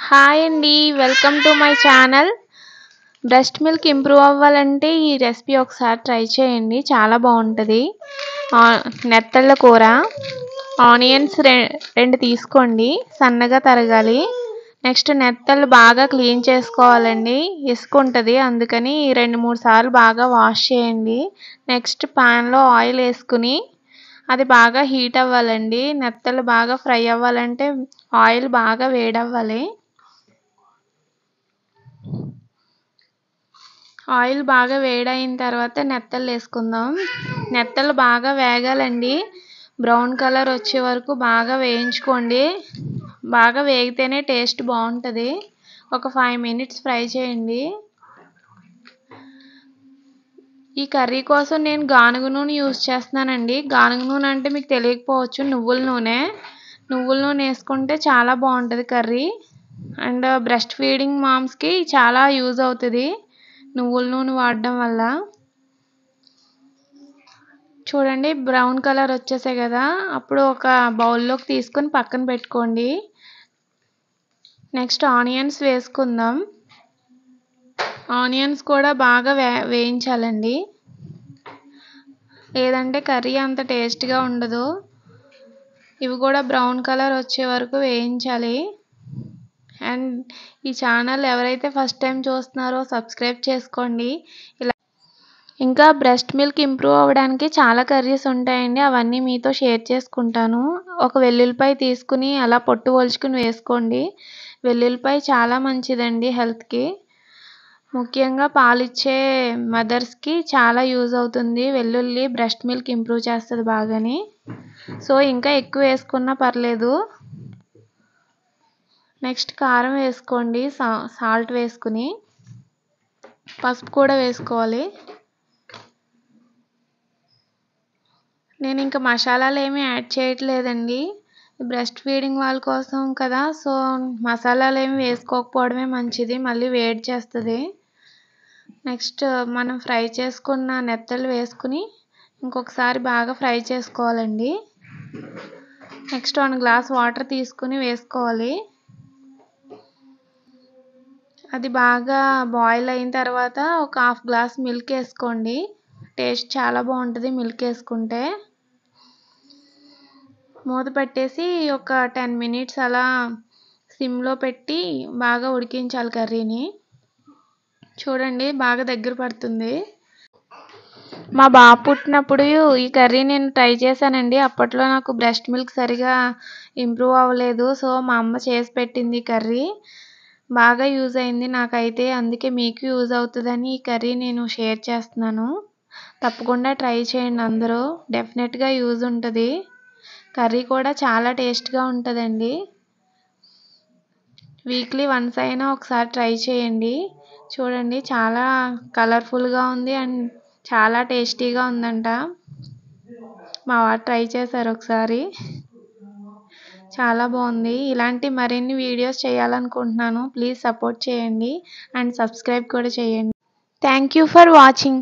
Hi అండి. Welcome to my channel. Breast milk improve అవ్వాలంటే ఈ రెసిపీ ఒకసారి ట్రై చేయండి. చాలా బాగుంటుంది. నెత్తళ్ళ కూర. ఆనియన్స్ 2 తీసుకోండి, సన్నగా తరగాలి. నెక్స్ట్ నెత్తళ్ళు బాగా క్లీన్ చేసుకోవాలండి. ఇసుక ఉంటుంది, అందుకని 2-3 సార్లు బాగా వాష్ చేయండి. నెక్స్ట్ ప్యాన్లో ఆయిల్ వేసుకుని అది బాగా హీట్ అవ్వాలండి. నెత్తళ్ళు బాగా ఫ్రై అవ్వాలంటే ఆయిల్ బాగా వేడవ్వాలి. ఆయిల్ బాగా వేడైన తర్వాత నెత్తళ్ళు వేసుకుందాం. నెత్తళ్ళు బాగా వేగాలండి. బ్రౌన్ కలర్ వచ్చే వరకు బాగా వేయించుకోండి. బాగా వేగితేనే టేస్ట్ బాగుంటుంది. ఒక 5 మినిట్స్ ఫ్రై చేయండి. ఈ కర్రీ కోసం నేను గానుగ నూనె యూజ్ చేస్తున్నానండి. గానుగ నూనె అంటే మీకు తెలియకపోవచ్చు, నువ్వుల నూనె. నువ్వుల నూనె వేసుకుంటే చాలా బాగుంటుంది కర్రీ. అండ్ బ్రెస్ట్ ఫీడింగ్ మామ్స్కి చాలా యూజ్ అవుతుంది నువ్వుల నూనె వాడడం వల్ల. చూడండి, బ్రౌన్ కలర్ వచ్చేసాయి కదా, అప్పుడు ఒక బౌల్లోకి తీసుకొని పక్కన పెట్టుకోండి. నెక్స్ట్ ఆనియన్స్ వేసుకుందాం. ఆనియన్స్ కూడా బాగా వేయించాలండి, లేదంటే కర్రీ అంత టేస్ట్గా ఉండదు. ఇవి కూడా బ్రౌన్ కలర్ వచ్చే వరకు వేయించాలి. అండ్ ఈ ఛానల్ ఎవరైతే ఫస్ట్ టైం చూస్తున్నారో సబ్స్క్రైబ్ చేసుకోండి. ఇంకా బ్రెస్ట్ మిల్క్ ఇంప్రూవ్ అవ్వడానికి చాలా కర్రీస్ ఉంటాయండి, అవన్నీ మీతో షేర్ చేసుకుంటాను. ఒక వెల్లుల్లిపాయ తీసుకుని అలా పొట్టు ఒలుచుకుని వేసుకోండి. వెల్లుల్లిపాయ చాలా మంచిదండి హెల్త్కి. ముఖ్యంగా పాలిచ్చే మదర్స్కి చాలా యూజ్ అవుతుంది. వెల్లుల్లి బ్రెస్ట్ మిల్క్ ఇంప్రూవ్ చేస్తుంది బాగాని. సో ఇంకా ఎక్కువ వేసుకున్నా పర్లేదు. నెక్స్ట్ కారం వేసుకోండి, సాల్ట్ వేసుకుని. పసుపు కూడా వేసుకోవాలి. నేను ఇంకా మసాలాలు ఏమీ యాడ్ చేయట్లేదండి, బ్రెస్ట్ ఫీడింగ్ వాళ్ళ కోసం కదా, సో మసాలాలు ఏమి వేసుకోకపోవడమే మంచిది, మళ్ళీ వేడి చేస్తుంది. నెక్స్ట్ మనం ఫ్రై చేసుకున్న నెత్తళ్ళు వేసుకుని ఇంకొకసారి బాగా ఫ్రై చేసుకోవాలండి. నెక్స్ట్ 1 గ్లాస్ వాటర్ తీసుకుని వేసుకోవాలి. అది బాగా బాయిల్ అయిన తర్వాత ఒక 1/2 గ్లాస్ మిల్క్ వేసుకోండి. టేస్ట్ చాలా బాగుంటుంది మిల్క్ వేసుకుంటే. మూత పెట్టేసి ఒక 10 మినిట్స్ అలా సిమ్లో పెట్టి బాగా ఉడికించాలి కర్రీని. చూడండి, బాగా దగ్గర పడుతుంది. మా బాబు పుట్టినప్పుడు ఈ కర్రీ నేను ట్రై చేశానండి. అప్పట్లో నాకు బ్రెస్ట్ మిల్క్ సరిగా ఇంప్రూవ్ అవ్వలేదు, సో మా అమ్మ చేసి పెట్టింది కర్రీ. బాగా యూజ్ అయింది నాకైతే, అందుకే మీకు యూజ్ అవుతుందని ఈ కర్రీ నేను షేర్ చేస్తున్నాను. తప్పకుండా ట్రై చేయండి అందరూ, డెఫినెట్గా యూజ్ ఉంటుంది. కర్రీ కూడా చాలా టేస్ట్గా ఉంటుందండి. వీక్లీ వన్స్ అయినా ఒకసారి ట్రై చేయండి. చూడండి, చాలా కలర్ఫుల్గా ఉంది అండ్ చాలా టేస్టీగా ఉందంట. మా వారు ట్రై చేశారు ఒకసారి, చాలా బాగుంది. ఇలాంటి మరిన్ని వీడియోస్ చేయాలనుకుంటున్నాను. ప్లీజ్ సపోర్ట్ చేయండి అండ్ సబ్స్క్రైబ్ కూడా చేయండి. Thank you for watching.